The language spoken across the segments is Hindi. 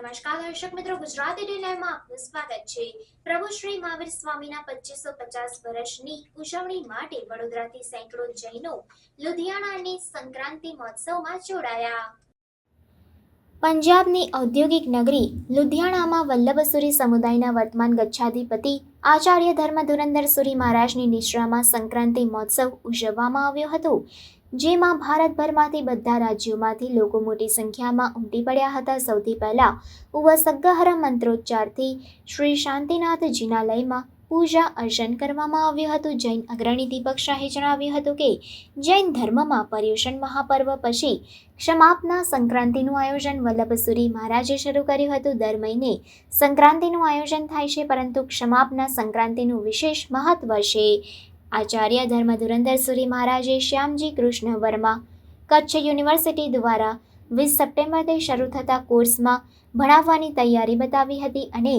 નમસ્કાર દર્શક મિત્રો, ગુજરાતી ડે લાઈવમાં આપનું સ્વાગત છે। પ્રભુ શ્રી મહાવીર સ્વામીના 2550 વર્ષની ઉજવણી માટે વડોદરાથી સેંકડો જૈનો લુધિયાણાની સંક્રાંતિ મહોત્સવમાં જોડાયા। પંજાબની ઔદ્યોગિક નગરી લુધિયાણામાં વલ્લભસુરી સમુદાયના વર્તમાન ગચ્છાધિપતિ આચાર્ય ધર્મ ધુરંધર સુરી મહારાજની નિશ્રામાં સંક્રાંતિ મહોત્સવ ઉજવવામાં આવ્યો હતો, જેમાં ભારતભરમાંથી બધા રાજ્યોમાંથી લોકો મોટી સંખ્યામાં ઉમટી પડ્યા હતા। સૌથી પહેલા ઉવસગ્ગહર મંત્રોચ્ચારથી શ્રી શાંતિનાથજીના લયમાં પૂજા અર્ચન કરવામાં આવ્યું હતું। જૈન અગ્રણી દીપક શાહે જણાવ્યું હતું કે જૈન ધર્મમાં પર્યુષણ મહાપર્વ પછી ક્ષમાપના સંક્રાંતિનું આયોજન વલ્લભસુરી મહારાજે શરૂ કર્યું હતું। દર મહિને સંક્રાંતિનું આયોજન થાય છે, પરંતુ ક્ષમાપના સંક્રાંતિનું વિશેષ મહત્વ છે। આચાર્ય ધર્મ ધુરંધર સુરી મહારાજે શ્યામજી કૃષ્ણ વર્મા કચ્છ યુનિવર્સિટી દ્વારા 20 સપ્ટેમ્બરથી શરૂ થતા કોર્સમાં ભણાવવાની તૈયારી બતાવી હતી અને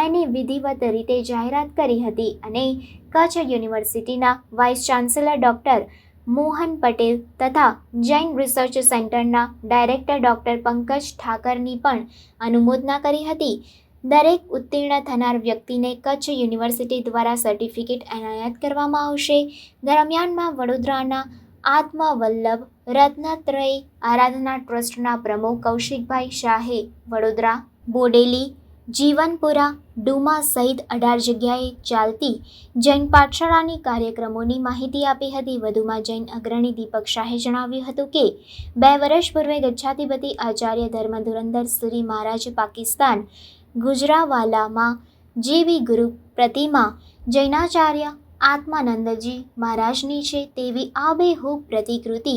એની વિધિવત રીતે જાહેરાત કરી હતી અને કચ્છ યુનિવર્સિટીના vice chancellor doctor Mohan Patel તથા જૈન રિસર્ચ સેન્ટરના ડાયરેક્ટર ડૉક્ટર પંકજ ઠાકરની પણ અનુમોદના કરી હતી। દરેક ઉત્તીર્ણ થનાર વ્યક્તિને કચ્છ યુનિવર્સિટી દ્વારા સર્ટિફિકેટ એનાયત કરવામાં આવશે। દરમિયાનમાં વડોદરાના આત્મવલ્લભ રત્નત્રય આરાધના ટ્રસ્ટના પ્રમુખ કૌશિકભાઈ શાહે વડોદરા, બોડેલી, જીવનપુરા, ડુમા સહિત 18 જગ્યાએ ચાલતી જૈન પાઠશાળાની કાર્યક્રમોની માહિતી આપી હતી। વધુમાં જૈન અગ્રણી દીપક શાહે જણાવ્યું હતું કે 2 વર્ષ પૂર્વે ગચ્છાધિપતિ આચાર્ય ધર્મ ધુરંધર સુરી મહારાજ પાકિસ્તાન ગુજરાવાલામાં જેવી ગુરુ પ્રતિમા જૈનાચાર્ય આત્માનંદજી મહારાજની છે, તેવી આબેહૂબ પ્રતિકૃતિ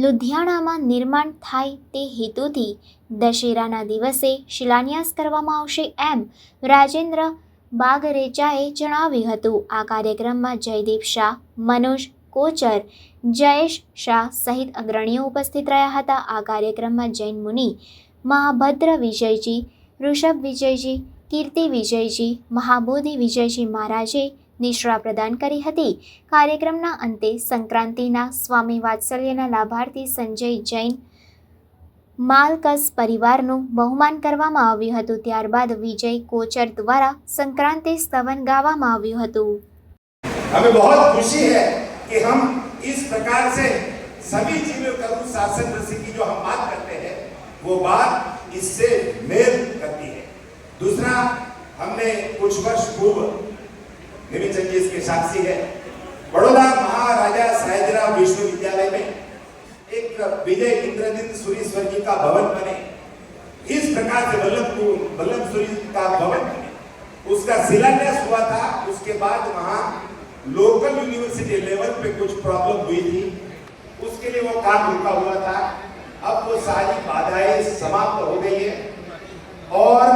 લુધિયાણામાં નિર્માણ થાય તે હેતુથી દશેરાના દિવસે શિલાન્યાસ કરવામાં આવશે, એમ રાજેન્દ્ર બાગરેચાએ જણાવ્યું હતું। આ કાર્યક્રમમાં જયદીપ શાહ, મનોજ કોચર, જયેશ શાહ સહિત અગ્રણીઓ ઉપસ્થિત રહ્યા હતા। આ કાર્યક્રમમાં જૈન મુનિ મહાભદ્ર વિજયજી, ઋષભ વિજયજી, કીર્તિ વિજયજી, મહાબોધિ વિજયજી મહારાજે નિશ્રા પ્રદાન કરી હતી। કાર્યક્રમના અંતે સંક્રાંતિના સ્વામી વાત્સલ્યના લાભાર્થી સંજય જૈન માલકસ પરિવારનું બહુમાન કરવામાં આવ્યું હતું। ત્યારબાદ વિજય કોચર દ્વારા સંક્રાંતિ સ્તવન ગાવામાં આવ્યું હતું। हमें बहुत खुशी है कि हम इस प्रकार से सभी जीवों का शासन ऋषि की जो हम बात करते हैं वो बात इससे मेल करती है। दूसरा, हमने कुछ वर्ष पूर्व निमिचंद जी इसके साक्षी है, बड़ौदा महाराजा सयाजीराव विश्वविद्यालय में एक विजय इंद्रजित सुरीश्वर जी का भवन बने, इस प्रकार से वल्लभ सुरी का भवन बने, उसका शिलान्यास हुआ था। उसके बाद वहाँ लोकल यूनिवर्सिटी लेवल पे कुछ प्रॉब्लम हुई थी, उसके लिए वो काम रुका हुआ था। अब वो सारी बाधाएं समाप्त हो गई है और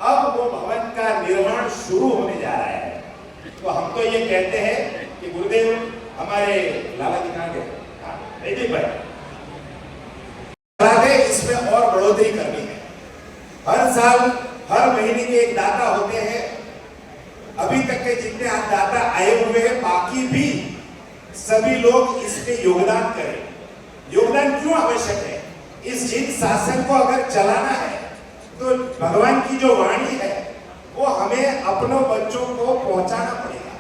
अब वो भवन का निर्माण शुरू होने जा रहा है। तो हम तो ये कहते हैं कि गुरुदेव हमारे लाला जी कहाँ गए, भाई इसमें और बढ़ोतरी करनी है। हर साल हर महीने के एक दाता होते हैं, अभी तक के जितने आज दाता आए हुए हैं बाकी भी सभी लोग इसमें योगदान करें। योगदान क्यों आवश्यक है? इस जिन शासन को अगर चलाना है तो भगवान की जो वाणी है वो हमें अपनों बच्चों को पहुंचाना पड़ेगा,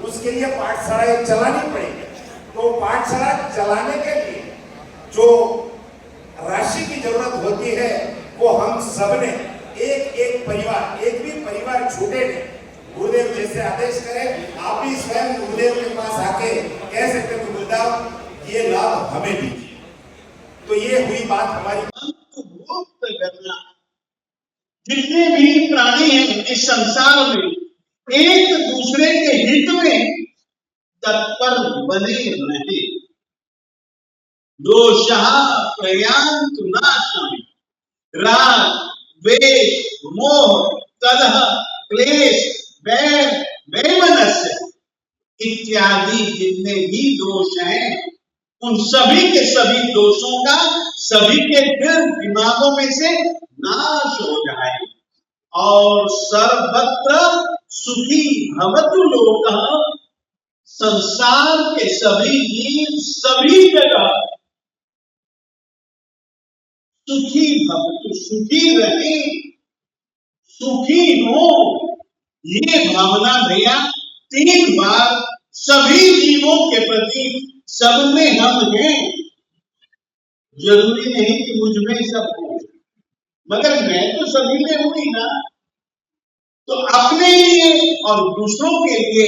उसके लिए पाठशालाएं चलानी पड़ेगी। तो पाठशाला चलाने के लिए जो राशि की जरूरत होती है वो हम सबने एक एक परिवार, एक भी परिवार छूटे नहीं, गुरुदेव जैसे आदेश करें, आप भी स्वयं गुरुदेव के पास आके कह सकते हो गुरुदेव ये लाभ हमें दीजिए। तो ये हुई बात हमारी। जितने भी प्राणी हैं इस संसार में एक दूसरे के हित में तत्पर बने रहे। दोषः प्रयान्तु नाशम्, राग, द्वेष, मोह, कलह, क्लेश, वैर, वैमनस्य इत्यादि जितने भी दोष हैं, उन सभी के सभी दोषों का सभी के दिल दिमागों में से नाश हो जाए और सर्वत्र सुखी भवतु लोकः, संसार के सभी जीव सभी जगह सुखी भवतु, सुखी रहे, सुखी हो, ये भावना भैया 3 बार सभी जीवों के प्रति सब में हम हैं। जरूरी नहीं कि मुझ में सब हो, मगर मैं तो सभी में हूं ही ना। तो अपने लिए और दूसरों के लिए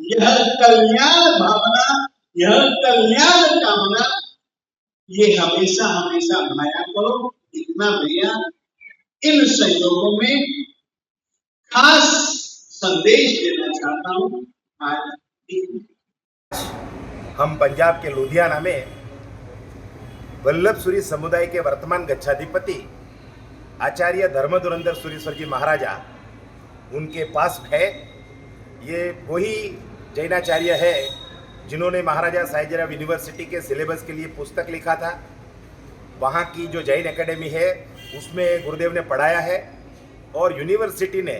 यह कल्याण भावना, यह कल्याण कामना, ये हमेशा हमेशा भाया करो। इतना भैया इन संयोगों में खास संदेश देना चाहता हूं। आज हम पंजाब के लुधियाना में वल्लभ सूरी समुदाय के वर्तमान गच्छाधिपति आचार्य धर्मधुरंधर सूरीश्वर जी महाराजा उनके पास है। ये वही जैनाचार्य है जिन्होंने महाराजा साईजराव यूनिवर्सिटी के सिलेबस के लिए पुस्तक लिखा था। वहाँ की जो जैन एकेडमी है उसमें गुरुदेव ने पढ़ाया है, और यूनिवर्सिटी ने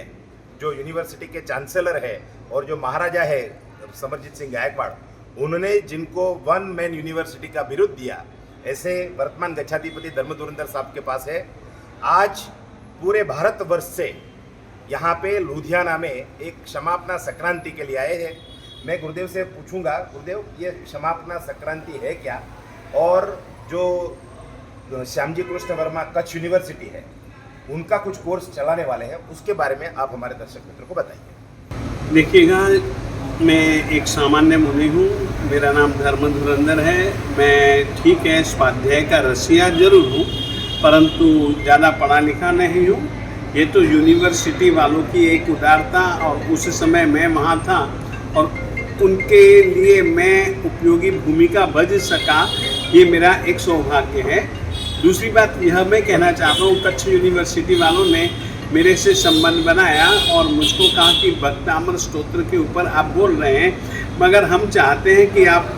जो यूनिवर्सिटी के चांसलर है और जो महाराजा है समरजीत सिंह गायकवाड़, उन्होंने जिनको वन मैन यूनिवर्सिटी का बिरुद दिया, ऐसे वर्तमान गच्छाधिपति धर्मधुरंधर साहब के पास है। आज पूरे भारतवर्ष से यहाँ पे लुधियाना में एक क्षमापना संक्रांति के लिए आए हैं। मैं गुरुदेव से पूछूंगा, गुरुदेव ये क्षमापना संक्रांति है क्या, और जो श्यामजी कृष्ण वर्मा कच्छ यूनिवर्सिटी है उनका कुछ कोर्स चलाने वाले हैं, उसके बारे में आप हमारे दर्शक मित्रों को बताइए। देखिएगा, मैं एक सामान्य मुनि हूँ, मेरा नाम धर्मधुरंधर है। मैं ठीक है स्वाध्याय का रसिया जरूर हूँ, परंतु ज़्यादा पढ़ा लिखा नहीं हूँ। ये तो यूनिवर्सिटी वालों की एक उदारता, और उस समय मैं वहाँ था और उनके लिए मैं उपयोगी भूमिका बज सका, ये मेरा एक सौभाग्य है। दूसरी बात यह मैं कहना चाहता हूँ, कच्छ यूनिवर्सिटी वालों ने मेरे से संबंध बनाया और मुझको कहा कि भक्तामर स्तोत्र के ऊपर आप बोल रहे हैं, मगर हम चाहते हैं कि आप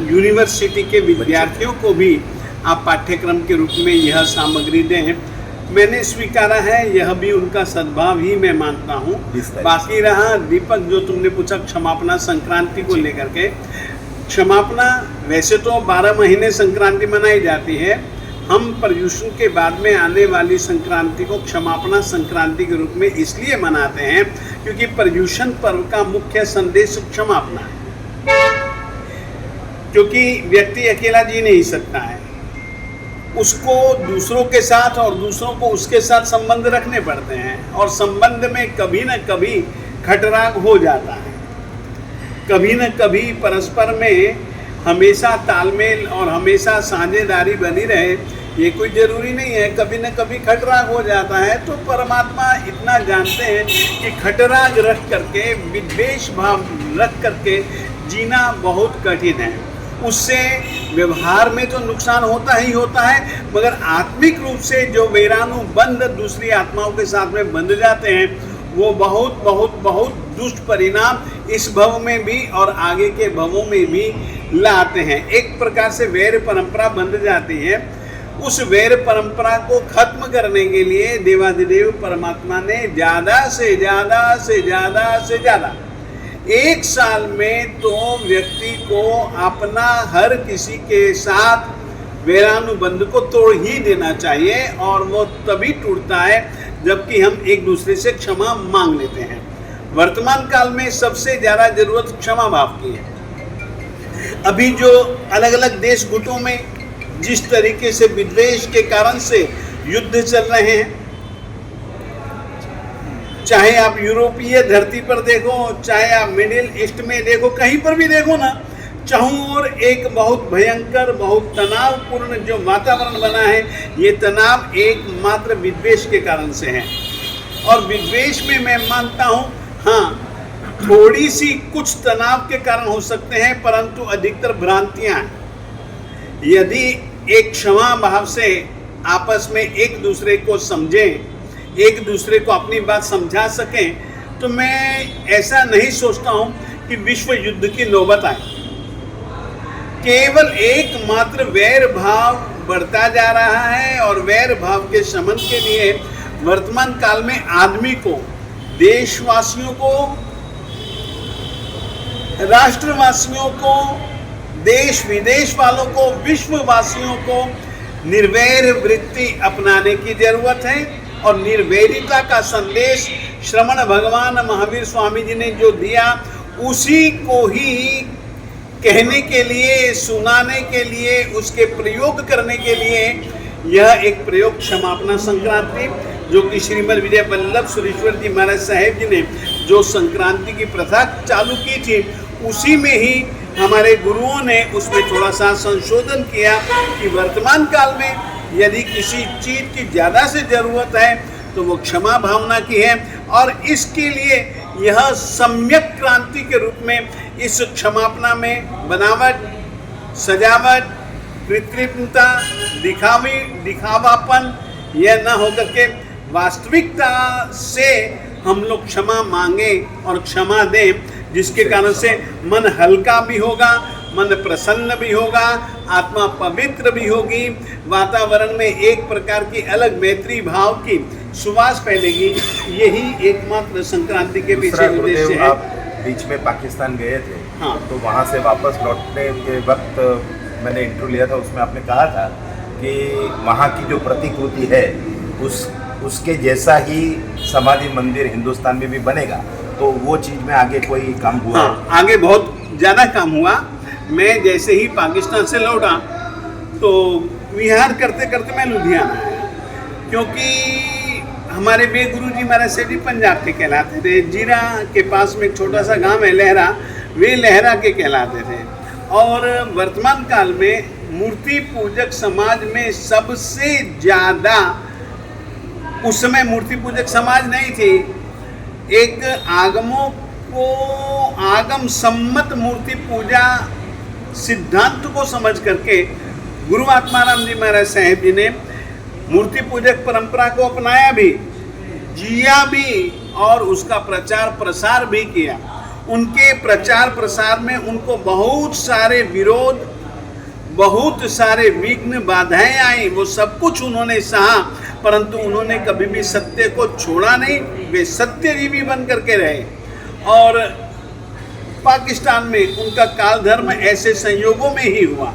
यूनिवर्सिटी के विद्यार्थियों को भी आप पाठ्यक्रम के रूप में यह सामग्री दें। मैंने स्वीकारा है, यह भी उनका सद्भाव ही मैं मानता हूँ। बाकी रहा दीपक, जो तुमने पूछा क्षमापना संक्रांति को लेकर के, क्षमापना वैसे तो 12 महीने संक्रांति मनाई जाती है। हम पर्युषण के बाद में आने वाली संक्रांति को क्षमापना संक्रांति के रूप में इसलिए मनाते हैं क्योंकि पर्युषण पर्व का मुख्य संदेश क्षमापना है। क्योंकि व्यक्ति अकेला जी नहीं सकता है, उसको दूसरों के साथ और दूसरों को उसके साथ संबंध रखने पड़ते हैं, और संबंध में कभी न कभी खटराग हो जाता है। कभी न कभी परस्पर में हमेशा तालमेल और हमेशा साझेदारी बनी रहे, ये कोई जरूरी नहीं है। कभी न कभी खटराग हो जाता है, तो परमात्मा इतना जानते हैं कि खटराग रख करके, विद्वेष भाव रख करके जीना बहुत कठिन है। उससे व्यवहार में तो नुकसान होता ही होता है, मगर आत्मिक रूप से जो वैरानुबंध दूसरी आत्माओं के साथ में बंध जाते हैं, वो बहुत बहुत बहुत दुष्ट परिणाम इस भव में भी और आगे के भवों में भी लाते हैं। एक प्रकार से वैर परंपरा बंध जाती है। उस वैर परंपरा को खत्म करने के लिए देवाधिदेव परमात्मा ने ज़्यादा से ज़्यादा एक साल में तो व्यक्ति को अपना हर किसी के साथ वैरानुबंध को तोड़ ही देना चाहिए, और वो तभी टूटता है जबकि हम एक दूसरे से क्षमा मांग लेते हैं। वर्तमान काल में सबसे ज़्यादा जरूरत क्षमा भाव की है। अभी जो अलग अलग देश गुटों में जिस तरीके से विद्वेष के कारण से युद्ध चल रहे हैं, चाहे आप यूरोपीय धरती पर देखो, चाहे आप मिडिल ईस्ट में देखो, कहीं पर भी देखो ना, चाहूँ और एक बहुत भयंकर, बहुत तनावपूर्ण जो वातावरण बना है, ये तनाव एकमात्र विद्वेष के कारण से है। और विद्वेष में मैं मानता हूँ, हाँ, थोड़ी सी कुछ तनाव के कारण हो सकते हैं, परंतु अधिकतर भ्रांतियाँ हैं। यदि एक क्षमा भाव से आपस में एक दूसरे को समझें, एक दूसरे को अपनी बात समझा सकें, तो मैं ऐसा नहीं सोचता हूँ कि विश्व युद्ध की नौबत आए। केवल एकमात्र वैर भाव बढ़ता जा रहा है, और वैर भाव के शमन के लिए वर्तमान काल में आदमी को, देशवासियों को, राष्ट्रवासियों को, देश विदेश वालों को, विश्ववासियों को निर्वैर वृत्ति अपनाने की जरूरत है। और निर्वैरिता का संदेश श्रमण भगवान महावीर स्वामी जी ने जो दिया, उसी को ही कहने के लिए, सुनाने के लिए, उसके प्रयोग करने के लिए यह एक प्रयोग क्षमापना संक्रांति, जो कि श्रीमद विजय वल्लभ सुरेश्वर जी महाराज साहेब जी ने जो संक्रांति की प्रथा चालू की थी, उसी में ही हमारे गुरुओं ने उसमें थोड़ा सा संशोधन किया कि वर्तमान काल में यदि किसी चीज़ की ज़्यादा से ज़रूरत है तो वो क्षमा भावना की है, और इसके लिए यह सम्यक क्रांति के रूप में इस क्षमापना में बनावट, सजावट, कृत्रिमता, दिखावापन यह न होकर के वास्तविकता से हम लोग क्षमा मांगे और क्षमा दें, जिसके कारण से मन हल्का भी होगा, मन प्रसन्न भी होगा, आत्मा पवित्र भी होगी, वातावरण में एक प्रकार की अलग मैत्री भाव की सुवास फैलेगी। यही एकमात्र संक्रांति के पीछे उद्देश्य है। आप बीच में पाकिस्तान गए थे, हाँ। तो वहाँ से वापस लौटने के वक्त मैंने इंटरव्यू लिया था, उसमें आपने कहा था कि वहाँ की जो प्रतिकृति है उसके जैसा ही समाधि मंदिर हिंदुस्तान में भी बनेगा, तो वो चीज़ में आगे कोई काम हुआ? हाँ, आगे बहुत ज़्यादा काम हुआ। मैं जैसे ही पाकिस्तान से लौटा तो विहार करते करते मैं लुधियाना आया, क्योंकि हमारे वे गुरु जी महाराज से भी पंजाब के कहलाते थे। जीरा के पास में एक छोटा सा गांव है लहरा, वे लहरा के कहलाते थे। और वर्तमान काल में मूर्ति पूजक समाज में सबसे ज़्यादा, उस समय मूर्ति पूजक समाज नहीं थी, एक आगम सम्मत मूर्ति पूजा सिद्धांत को समझ करके गुरु आत्माराम जी महाराज साहेब जी ने मूर्ति पूजक परंपरा को अपनाया भी, जिया भी, और उसका प्रचार प्रसार भी किया। उनके प्रचार प्रसार में उनको बहुत सारे विरोध, बहुत सारे विघ्न, बाधाएं आई, वो सब कुछ उन्होंने सहा, परंतु उन्होंने कभी भी सत्य को छोड़ा नहीं। वे सत्यजीवी बन करके रहे। और पाकिस्तान में उनका काल धर्म ऐसे संयोगों में ही हुआ